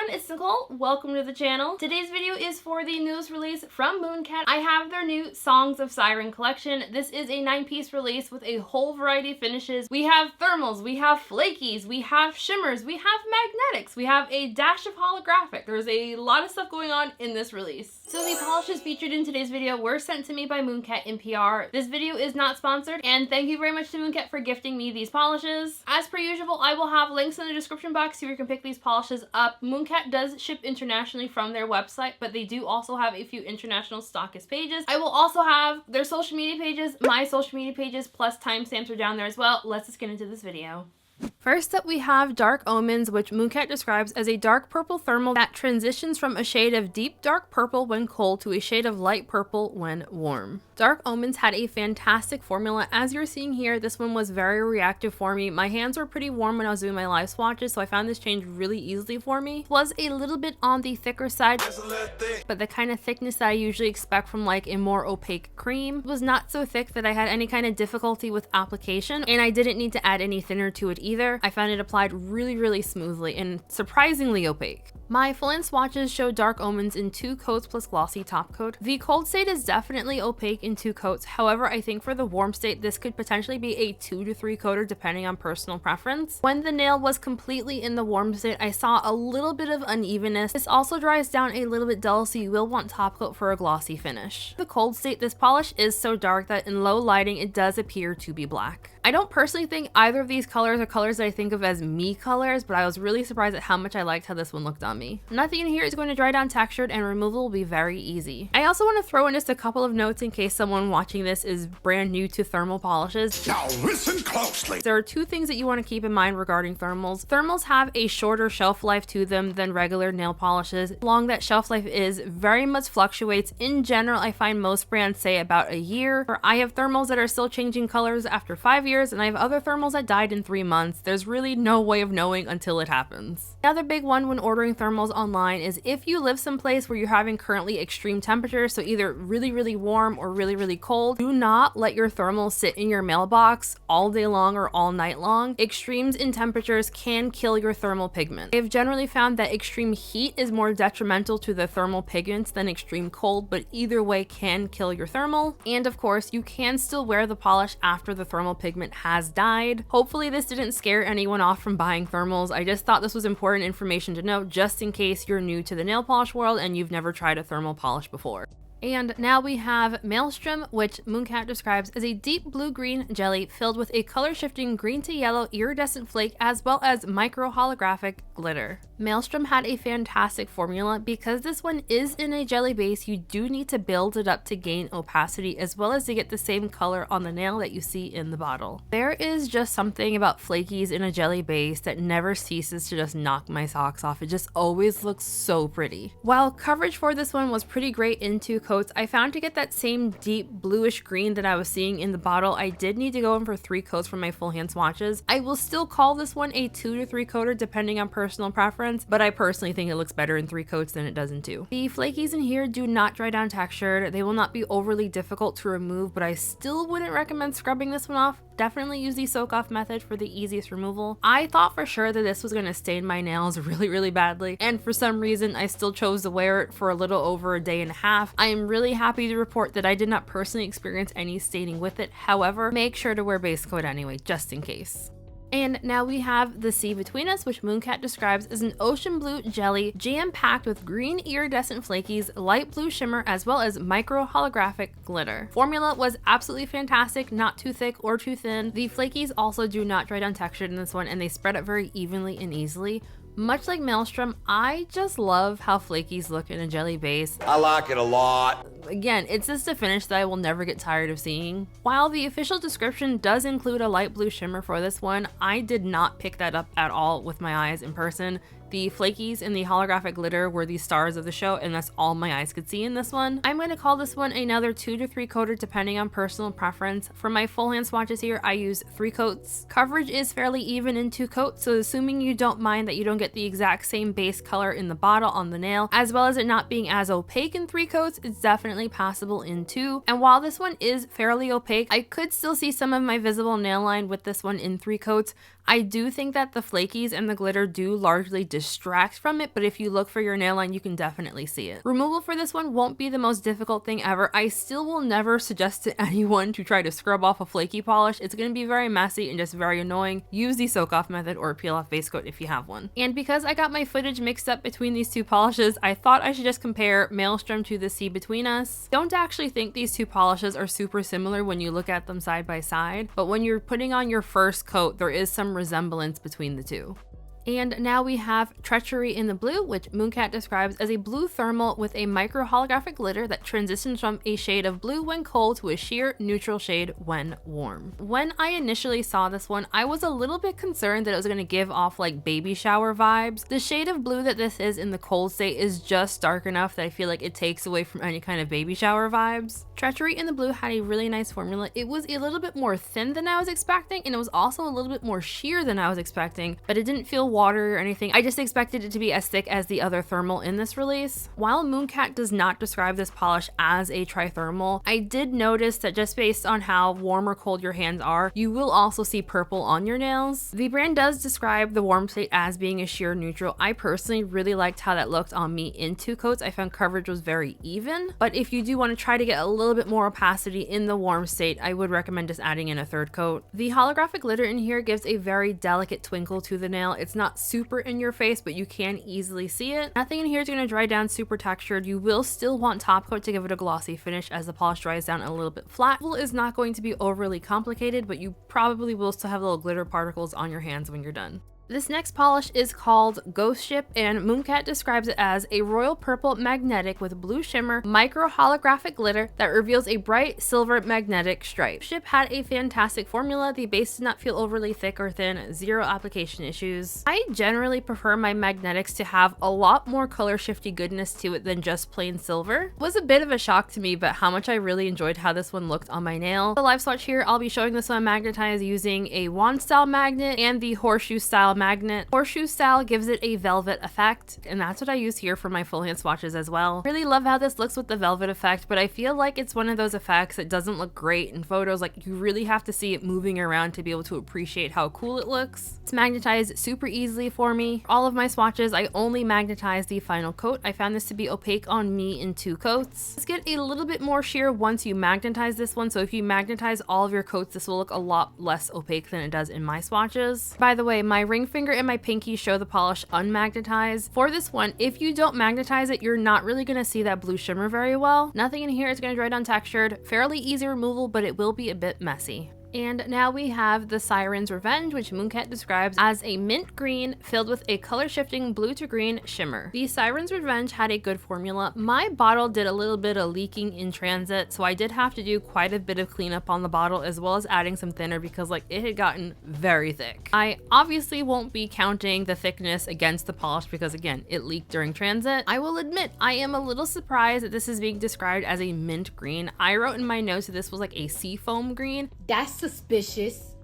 it's Nicole. Welcome to the channel. Today's video is for the newest release from Mooncat. I have their new Songs of Siren collection. This is a 9-piece release with a whole variety of finishes. We have thermals, we have flakies, we have shimmers, we have magnetics, we have a dash of holographic. There's a lot of stuff going on in this release. So the polishes featured in today's video were sent to me by Mooncat in PR. This video is not sponsored, and thank you very much to Mooncat for gifting me these polishes. As per usual, I will have links in the description box so you can pick these polishes up. Mooncat does ship internationally from their website, but they do also have a few international stockist pages. I will also have their social media pages, my social media pages, plus timestamps are down there as well. Let's just get into this video. First up, we have Dark Omens, which Mooncat describes as a dark purple thermal that transitions from a shade of deep dark purple when cold to a shade of light purple when warm. Dark Omens had a fantastic formula. As you're seeing here, this one was very reactive for me. My hands were pretty warm when I was doing my live swatches, so I found this change really easily for me. It was a little bit on the thicker side, but the kind of thickness that I usually expect from like a more opaque cream was not so thick that I had any kind of difficulty with application, and I didn't need to add any thinner to it either. I found it applied really smoothly and surprisingly opaque. My full-in swatches show Dark Omens in 2 coats plus glossy top coat. The cold state is definitely opaque in 2 coats. However, I think for the warm state, this could potentially be a 2 to 3 coater depending on personal preference. When the nail was completely in the warm state, I saw a little bit of unevenness. This also dries down a little bit dull, so you will want top coat for a glossy finish. The cold state, this polish is so dark that in low lighting, it does appear to be black. I don't personally think either of these colors are colors that I think of as me colors, but I was really surprised at how much I liked how this one looked on me. Nothing in here is going to dry down textured, and removal will be very easy. I also want to throw in just a couple of notes in case someone watching this is brand new to thermal polishes. Now listen closely. There are 2 things that you want to keep in mind regarding thermals. Thermals have a shorter shelf life to them than regular nail polishes. How long that shelf life is very much fluctuates. In general, I find most brands say about a year. I have thermals that are still changing colors after 5 years, and I have other thermals that died in 3 months. There's really no way of knowing until it happens. Another big one when ordering thermals online is if you live someplace where you're having currently extreme temperatures, so either really warm or really cold, do not let your thermals sit in your mailbox all day long or all night long. Extremes in temperatures can kill your thermal pigment. I've generally found that extreme heat is more detrimental to the thermal pigments than extreme cold, but either way can kill your thermal. And of course, you can still wear the polish after the thermal pigment has died. Hopefully this didn't scare anyone off from buying thermals. I just thought this was important information to know just in case you're new to the nail polish world and you've never tried a thermal polish before. And now we have Maelstrom, which Mooncat describes as a deep blue-green jelly filled with a color-shifting green to yellow iridescent flake as well as micro holographic glitter. Maelstrom had a fantastic formula. Because this one is in a jelly base, you do need to build it up to gain opacity as well as to get the same color on the nail that you see in the bottle. There is just something about flakies in a jelly base that never ceases to just knock my socks off. It just always looks so pretty. While coverage for this one was pretty great in 2 coats, I found to get that same deep bluish green that I was seeing in the bottle, I did need to go in for 3 coats for my full hand swatches. I will still call this one a 2 to 3 coater depending on personal preference, but I personally think it looks better in 3 coats than it does in 2. The flakies in here do not dry down textured. They will not be overly difficult to remove, but I still wouldn't recommend scrubbing this one off. Definitely use the soak off method for the easiest removal. I thought for sure that this was going to stain my nails really badly, and for some reason I still chose to wear it for a little over a day and a half. I am really happy to report that I did not personally experience any staining with it. However, make sure to wear base coat anyway, just in case. And now we have the Sea Between Us, which Mooncat describes as an ocean blue jelly jam-packed with green iridescent flakies, light blue shimmer, as well as micro holographic glitter. Formula was absolutely fantastic, not too thick or too thin. The flakies also do not dry down textured in this one, and they spread out very evenly and easily. Much like Maelstrom, I just love how flakies look in a jelly base. I like it a lot. Again, it's just a finish that I will never get tired of seeing. While the official description does include a light blue shimmer for this one, I did not pick that up at all with my eyes in person. The flakies and the holographic glitter were the stars of the show, and that's all my eyes could see in this one. I'm going to call this one another 2 to 3 coater depending on personal preference. For my full hand swatches here, I use 3 coats. Coverage is fairly even in 2 coats, so assuming you don't mind that you don't get the exact same base color in the bottle on the nail, as well as it not being as opaque in 3 coats, it's definitely passable in 2. And while this one is fairly opaque, I could still see some of my visible nail line with this one in 3 coats. I do think that the flakies and the glitter do largely distract from it, but if you look for your nail line, you can definitely see it. Removal for this one won't be the most difficult thing ever. I still will never suggest to anyone to try to scrub off a flaky polish. It's going to be very messy and just very annoying. Use the soak off method or peel off base coat if you have one. And because I got my footage mixed up between these two polishes, I thought I should just compare Maelstrom to the Sea Between Us. Don't actually think these two polishes are super similar when you look at them side by side, but when you're putting on your first coat, there is some resemblance between the two. And now we have Treachery in the Blue, which Mooncat describes as a blue thermal with a micro holographic glitter that transitions from a shade of blue when cold to a sheer neutral shade when warm. When I initially saw this one, I was a little bit concerned that it was going to give off like baby shower vibes. The shade of blue that this is in the cold state is just dark enough that I feel like it takes away from any kind of baby shower vibes. Treachery in the Blue had a really nice formula. It was a little bit more thin than I was expecting, and it was also a little bit more sheer than I was expecting, but it didn't feel watery or anything. I just expected it to be as thick as the other thermal in this release. While Mooncat does not describe this polish as a trithermal, I did notice that just based on how warm or cold your hands are, you will also see purple on your nails. The brand does describe the warm state as being a sheer neutral. I personally really liked how that looked on me in 2 coats. I found coverage was very even, but if you do want to try to get a little bit more opacity in the warm state, I would recommend just adding in a 3rd coat. The holographic glitter in here gives a very delicate twinkle to the nail. It's not super in your face, but you can easily see it. Nothing in here is going to dry down super textured. You will still want top coat to give it a glossy finish as the polish dries down a little bit flat. It is not going to be overly complicated, but you probably will still have little glitter particles on your hands when you're done. This next polish is called Ghost Ship, and Mooncat describes it as a royal purple magnetic with blue shimmer micro holographic glitter that reveals a bright silver magnetic stripe. Ship had a fantastic formula. The base did not feel overly thick or thin, 0 application issues. I generally prefer my magnetics to have a lot more color shifty goodness to it than just plain silver. It was a bit of a shock to me, but how much I really enjoyed how this one looked on my nail. The live swatch here, I'll be showing this one magnetized using a wand style magnet and the horseshoe style magnet. Horseshoe style gives it a velvet effect, and that's what I use here for my full hand swatches as well. Really love how this looks with the velvet effect, but I feel like it's one of those effects that doesn't look great in photos. Like, you really have to see it moving around to be able to appreciate how cool it looks. It's magnetized super easily for me. All of my swatches, I only magnetize the final coat. I found this to be opaque on me in 2 coats. Let's get a little bit more sheer once you magnetize this one, so if you magnetize all of your coats, this will look a lot less opaque than it does in my swatches. By the way, my ring finger and my pinky show the polish unmagnetized. For this one, if you don't magnetize it, you're not really going to see that blue shimmer very well. Nothing in here is going to dry down textured. Fairly easy removal, but it will be a bit messy. And now we have the Siren's Revenge, which Mooncat describes as a mint green filled with a color shifting blue to green shimmer. The Siren's Revenge had a good formula. My bottle did a little bit of leaking in transit, so I did have to do quite a bit of cleanup on the bottle, as well as adding some thinner because it had gotten very thick. I obviously won't be counting the thickness against the polish because again, it leaked during transit. I will admit I am a little surprised that this is being described as a mint green. I wrote in my notes that this was like a seafoam green. That's suspicious.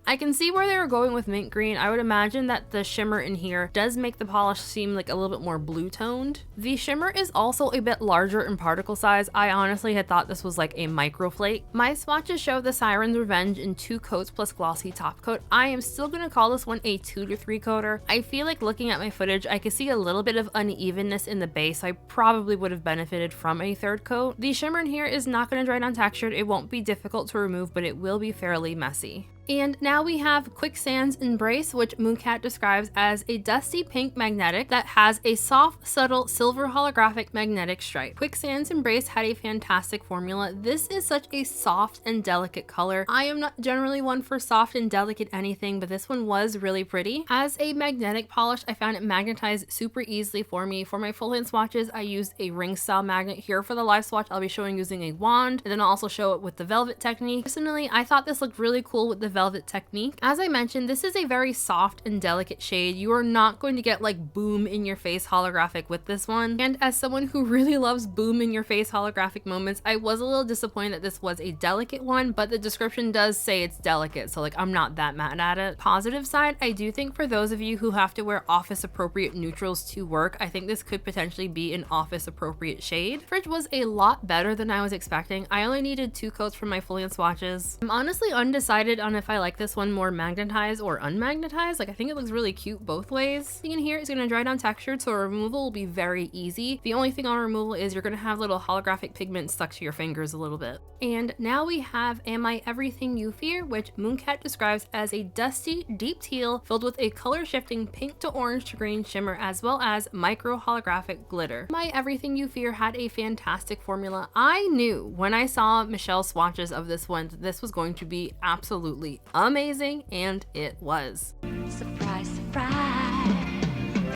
I can see where they were going with mint green. I would imagine that the shimmer in here does make the polish seem like a little bit more blue toned. The shimmer is also a bit larger in particle size. I honestly had thought this was like a microflake. My swatches show the Siren's Revenge in 2 coats plus glossy top coat. I am still going to call this one a 2 to 3 coater. I feel like looking at my footage, I could see a little bit of unevenness in the base. So I probably would have benefited from a 3rd coat. The shimmer in here is not going to dry down textured. It won't be difficult to remove, but it will be fairly messy. And now we have Quicksand's Embrace, which Mooncat describes as a dusty pink magnetic that has a soft, subtle silver holographic magnetic stripe. Quicksand's Embrace had a fantastic formula. This is such a soft and delicate color. I am not generally one for soft and delicate anything, but this one was really pretty. As a magnetic polish, I found it magnetized super easily for me. For my full hand swatches, I used a ring style magnet. Here for the live swatch, I'll be showing using a wand, and then I'll also show it with the velvet technique. Personally, I thought this looked really cool with the velvet technique. As I mentioned, this is a very soft and delicate shade. You are not going to get like boom in your face holographic with this one. And as someone who really loves boom in your face holographic moments, I was a little disappointed that this was a delicate one, but the description does say it's delicate, so I'm not that mad at it. Positive side, I do think for those of you who have to wear office appropriate neutrals to work, I think this could potentially be an office appropriate shade. Fridge was a lot better than I was expecting. I only needed 2 coats for my full hand swatches. I'm honestly undecided on if if I like this one more magnetized or unmagnetized. Like, I think it looks really cute both ways. Thing in here is going to dry down textured, so removal will be very easy. The only thing on removal is you're going to have little holographic pigment stuck to your fingers a little bit. And now we have Am I Everything You Fear, which Mooncat describes as a dusty, deep teal filled with a color shifting pink to orange to green shimmer, as well as micro holographic glitter. Am I Everything You Fear had a fantastic formula. I knew when I saw Michelle's swatches of this one that this was going to be absolutely amazing, and it was. Surprise, surprise.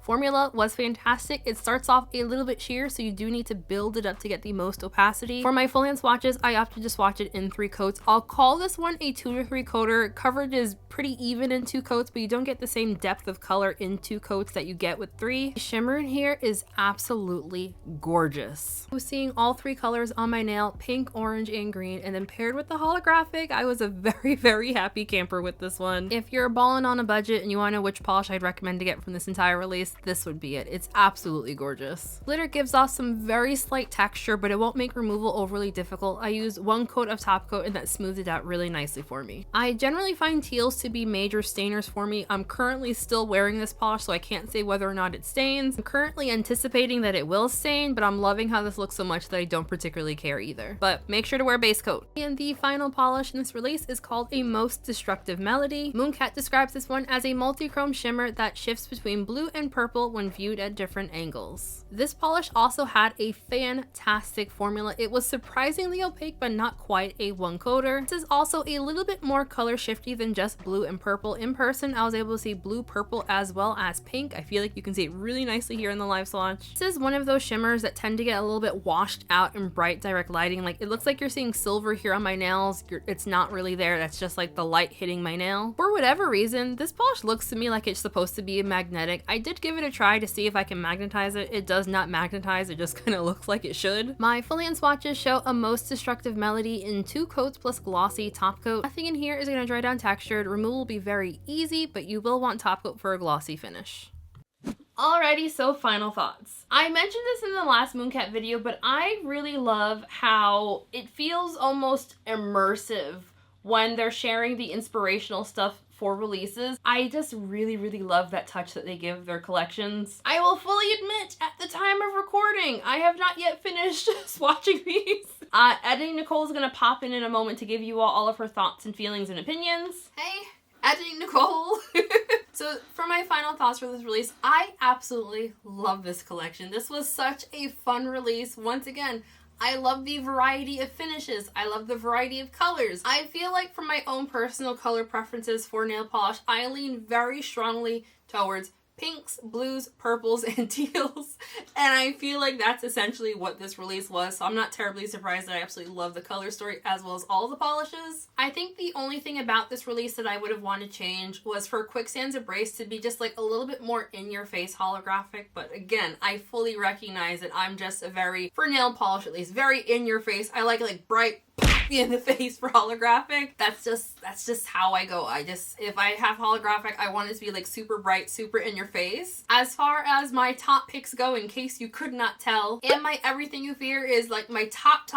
Formula was fantastic. It starts off a little bit sheer, so you do need to build it up to get the most opacity. For my full hand swatches, I opted to swatch it in 3 coats. I'll call this one a 2 to 3 coater. Coverage is pretty even in 2 coats, but you don't get the same depth of color in 2 coats that you get with 3. The shimmer in here is absolutely gorgeous. I was seeing all 3 colors on my nail, pink, orange, and green, and then paired with the holographic, I was a very, very happy camper with this one. If you're balling on a budget and you want to know which polish I'd recommend to get from this entire release, this would be it. It's absolutely gorgeous. Glitter gives off some very slight texture, but it won't make removal overly difficult. I used 1 coat of top coat and that smoothed it out really nicely for me. I generally find teals to be major stainers for me. I'm currently still wearing this polish, so I can't say whether or not it stains. I'm currently anticipating that it will stain, but I'm loving how this looks so much that I don't particularly care either. But make sure to wear base coat. And the final polish in this release is called a Most Destructive Melody. Mooncat describes this one as a multi-chrome shimmer that shifts between blue and purple when viewed at different angles. This polish also had a fantastic formula. It was surprisingly opaque, but not quite a 1 coater. This is also a little bit more color shifty than just blue and purple. In person, I was able to see blue, purple, as well as pink. I feel like you can see it really nicely here in the live swatch. This is one of those shimmers that tend to get a little bit washed out in bright direct lighting. Like, it looks like you're seeing silver here on my nails. It's not really there. That's just like the light hitting my nail. For whatever reason, this polish looks to me like it's supposed to be a magnetic. I did give it a try to see if I can magnetize it. It does not magnetize. It just kind of looks like it should. My full hand swatches show a Most Destructive Melody in 2 coats plus glossy top coat. Nothing in here is going to dry down textured. Removal will be very easy, but you will want top coat for a glossy finish. Alrighty, so final thoughts. I mentioned this in the last Mooncat video, but I really love how it feels almost immersive when they're sharing the inspirational stuff for releases. I just really, really love that touch that they give their collections. I will fully admit, at the time of recording, I have not yet finished swatching these. Editing Nicole is gonna pop in a moment to give you all of her thoughts and feelings and opinions. Hey, editing Nicole. So for my final thoughts for this release, I absolutely love this collection. This was such a fun release. Once again, I love the variety of finishes. I love the variety of colors. I feel like for my own personal color preferences for nail polish, I lean very strongly towards pinks, blues, purples, and teals. And I feel like that's essentially what this release was. So I'm not terribly surprised that I absolutely love the color story as well as all the polishes. I think the only thing about this release that I would have wanted to change was for Quicksand's Embrace to be just like a little bit more in-your-face holographic. But again, I fully recognize that I'm just a very, for nail polish at least, very in-your-face. I like bright, in the face for holographic. That's just how I go. If I have holographic, I want it to be like super bright, super in your face. As far as my top picks go, in case you could not tell, Am I Everything You Fear is like my top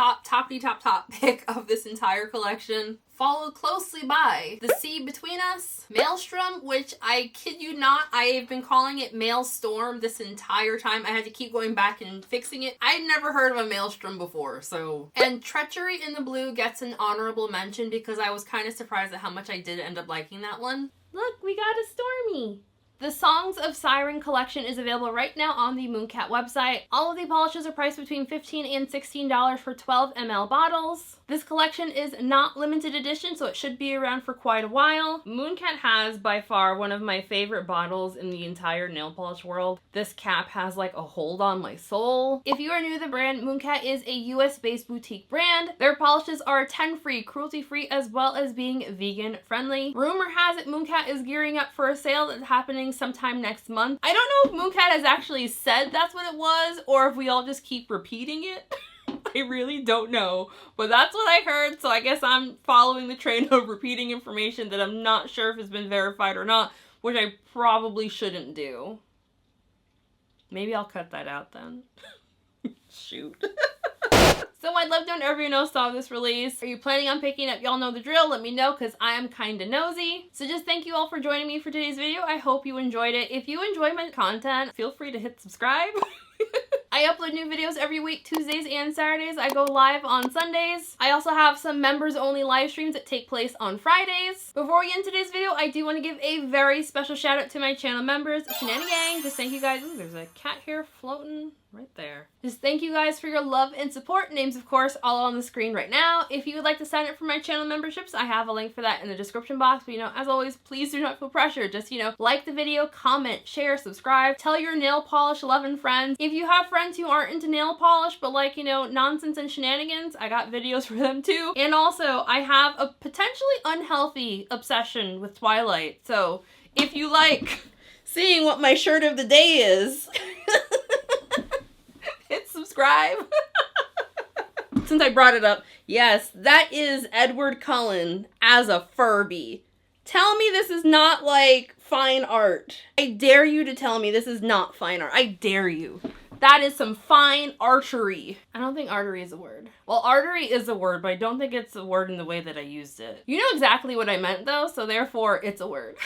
pick of this entire collection. Followed closely by The Sea Between Us, Maelstrom, which I kid you not, I have been calling it Maelstrom this entire time. I had to keep going back and fixing it. I'd never heard of a Maelstrom before, so. And Treachery in the Blue gets an honorable mention because I was kind of surprised at how much I did end up liking that one. Look, we got a Stormy. The Songs of Siren collection is available right now on the Mooncat website. All of the polishes are priced between $15 and $16 for 12 ml bottles. This collection is not limited edition, so it should be around for quite a while. Mooncat has by far one of my favorite bottles in the entire nail polish world. This cap has like a hold on my soul. If you are new to the brand, Mooncat is a US-based boutique brand. Their polishes are 10-free, cruelty-free, as well as being vegan-friendly. Rumor has it Mooncat is gearing up for a sale that's happening sometime next month. I don't know if Mooncat has actually said that's what it was, or if we all just keep repeating it. I really don't know, but that's what I heard, so I guess I'm following the train of repeating information that I'm not sure if has been verified or not, which I probably shouldn't do. Maybe I'll cut that out then. Shoot. So I'd love to know if everyone else saw this release. Are you planning on picking up? Y'all know the drill. Let me know because I am kind of nosy. So just thank you all for joining me for today's video. I hope you enjoyed it. If you enjoy my content, feel free to hit subscribe. I upload new videos every week, Tuesdays and Saturdays. I go live on Sundays. I also have some members only live streams that take place on Fridays. Before we end today's video, I do want to give a very special shout out to my channel members, Shenanigang. Just thank you guys. Ooh, there's a cat here floating right there. Just thank you guys for your love and support. Names, of course, all on the screen right now. If you would like to sign up for my channel memberships, I have a link for that in the description box. But, as always, please do not feel pressured. Just, like the video, comment, share, subscribe, tell your nail polish loving friends. If you have friends who aren't into nail polish, but like, nonsense and shenanigans, I got videos for them too. And also, I have a potentially unhealthy obsession with Twilight. So, if you like seeing what my shirt of the day is, hit subscribe. Since I brought it up, yes, that is Edward Cullen as a Furby. Tell me this is not like fine art. I dare you to tell me this is not fine art. I dare you. That is some fine archery. I don't think artery is a word. Well, artery is a word, but I don't think it's a word in the way that I used it. You know exactly what I meant though, so therefore it's a word.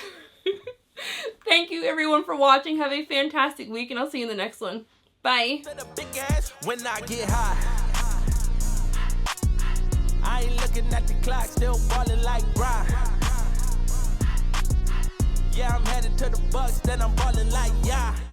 Thank you everyone for watching. Have a fantastic week and I'll see you in the next one. Bye. When I get high, I ain't looking at the clock, still ballin' like Brian. Yeah, I'm headed to the Bucks, then I'm ballin' like yeah.